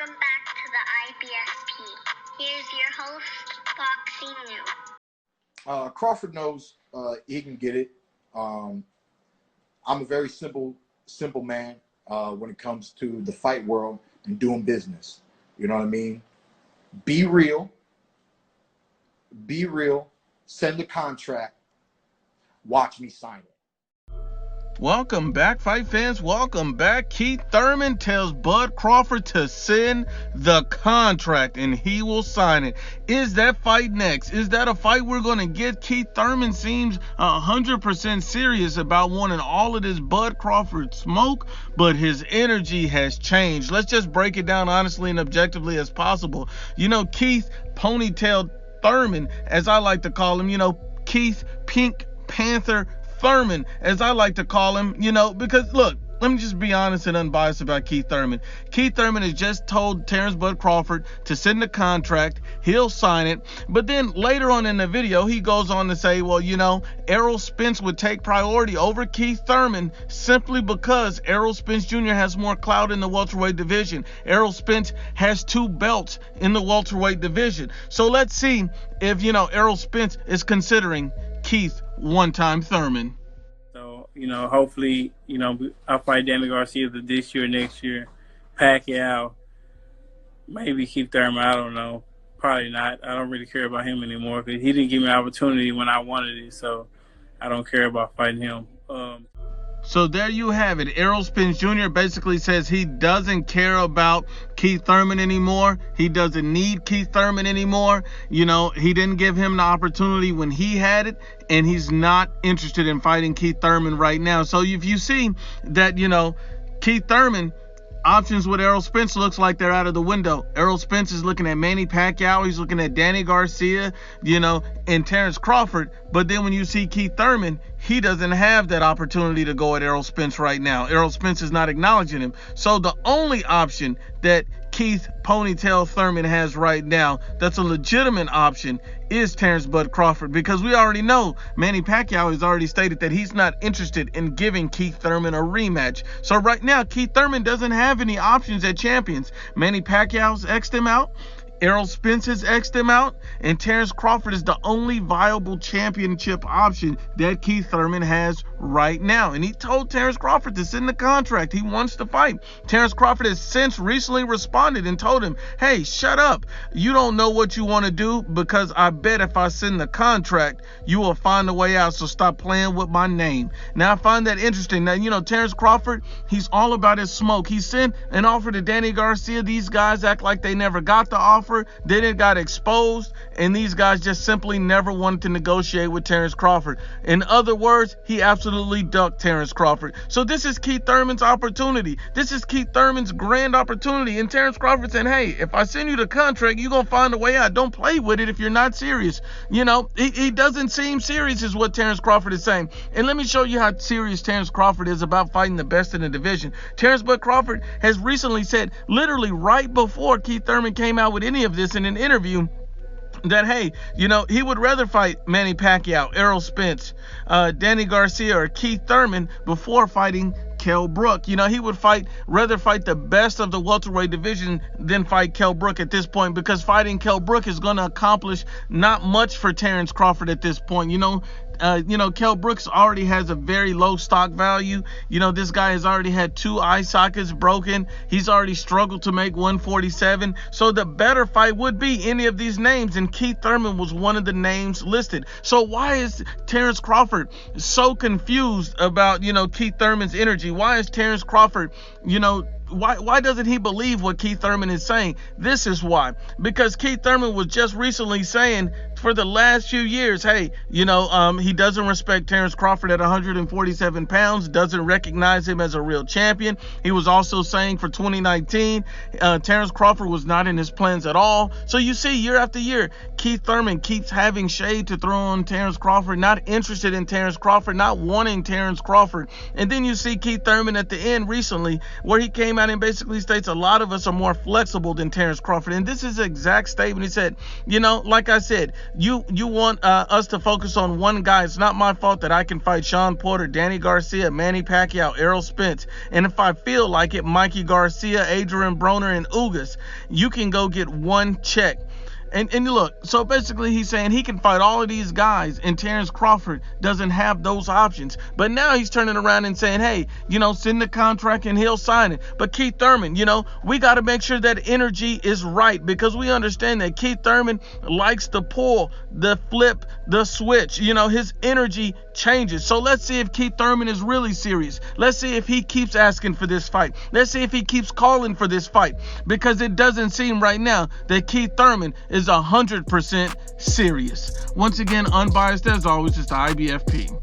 Welcome back to the IBFP. Here's your host, Boxing New. Crawford knows he can get it. I'm a very simple man when it comes to the fight world and doing business. You know what I mean? Be real. Send the contract. Watch me sign it. Welcome back, fight fans. Welcome back. Keith Thurman tells Bud Crawford to send the contract and he will sign it. Is that fight next? Is that a fight we're going to get? Keith Thurman seems 100% serious about wanting all of this Bud Crawford smoke, but his energy has changed. Let's just break it down honestly and objectively as possible. You know, Keith Ponytail Thurman, as I like to call him, Keith Pink Panther Thurman, as I like to call him, because look, let me just be honest and unbiased about Keith Thurman. Keith Thurman has just told Terence Bud Crawford to send the contract. He'll sign it. But then later on in the video, he goes on to say, well, Errol Spence would take priority over Keith Thurman simply because Errol Spence Jr. has more clout in the welterweight division. Errol Spence has 2 belts in the welterweight division. So let's see if, Errol Spence is considering Keith one-time Thurman. So, hopefully, I'll fight Danny Garcia this year, next year. Pacquiao, maybe Keith Thurman, I don't know. Probably not. I don't really care about him anymore because he didn't give me an opportunity when I wanted it, so I don't care about fighting him. So there you have it. Errol Spence Jr. basically says he doesn't care about Keith Thurman anymore. He doesn't need Keith Thurman anymore. He didn't give him the opportunity when he had it, and he's not interested in fighting Keith Thurman right now. So if you see that, Keith Thurman, options with Errol Spence looks like they're out of the window. Errol Spence is looking at Manny Pacquiao. He's looking at Danny Garcia, and Terence Crawford. But then when you see Keith Thurman, he doesn't have that opportunity to go at Errol Spence right now. Errol Spence is not acknowledging him. So the only option that Keith Ponytail Thurman has right now that's a legitimate option is Terence Bud Crawford, because we already know Manny Pacquiao has already stated that he's not interested in giving Keith Thurman a rematch. So right now, Keith Thurman doesn't have any options at champions. Manny Pacquiao's X'd him out. Errol Spence has X'd him out, and Terence Crawford is the only viable championship option that Keith Thurman has right now. And he told Terence Crawford to send the contract. He wants to fight. Terence Crawford has since recently responded and told him, hey, shut up. You don't know what you want to do, because I bet if I send the contract, you will find a way out, so stop playing with my name. Now, I find that interesting. Now, Terence Crawford, he's all about his smoke. He sent an offer to Danny Garcia. These guys act like they never got the offer. Then it got exposed, and these guys just simply never wanted to negotiate with Terence Crawford. In other words, he absolutely ducked Terence Crawford. So this is Keith Thurman's opportunity. This is Keith Thurman's grand opportunity. And Terence Crawford said, hey, if I send you the contract, you're going to find a way out. Don't play with it if you're not serious. He doesn't seem serious is what Terence Crawford is saying. And let me show you how serious Terence Crawford is about fighting the best in the division. Terence Bud Crawford has recently said, literally right before Keith Thurman came out with any of this in an interview, that, hey, he would rather fight Manny Pacquiao, Errol Spence, Danny Garcia, or Keith Thurman before fighting Kell Brook. He would rather fight the best of the welterweight division than fight Kell Brook at this point, because fighting Kell Brook is going to accomplish not much for Terence Crawford at this point. Kell Brooks already has a very low stock value. This guy has already had 2 eye sockets broken. He's already struggled to make 147. So the better fight would be any of these names, and Keith Thurman was one of the names listed. So why is Terence Crawford so confused about, Keith Thurman's energy? Why is Terence Crawford, why doesn't he believe what Keith Thurman is saying? This is why. Because Keith Thurman was just recently saying for the last few years, hey, he doesn't respect Terence Crawford at 147 pounds, doesn't recognize him as a real champion. He was also saying for 2019, Terence Crawford was not in his plans at all. So you see, year after year, Keith Thurman keeps having shade to throw on Terence Crawford, not interested in Terence Crawford, not wanting Terence Crawford. And then you see Keith Thurman at the end recently, where he came out and basically states a lot of us are more flexible than Terence Crawford. And this is the exact statement. He said, like I said, You want us to focus on one guy. It's not my fault that I can fight Sean Porter, Danny Garcia, Manny Pacquiao, Errol Spence, and if I feel like it, Mikey Garcia, Adrian Broner, and Ugas. You can go get one check. And look, so basically he's saying he can fight all of these guys, and Terence Crawford doesn't have those options. But now he's turning around and saying, hey, send the contract and he'll sign it. But Keith Thurman, we got to make sure that energy is right, because we understand that Keith Thurman likes to pull, the flip, the switch. His energy changes. So let's see if Keith Thurman is really serious. Let's see if he keeps asking for this fight. Let's see if he keeps calling for this fight, because it doesn't seem right now that Keith Thurman is 100% serious. Once again, Unbiased as always, is the IBFP.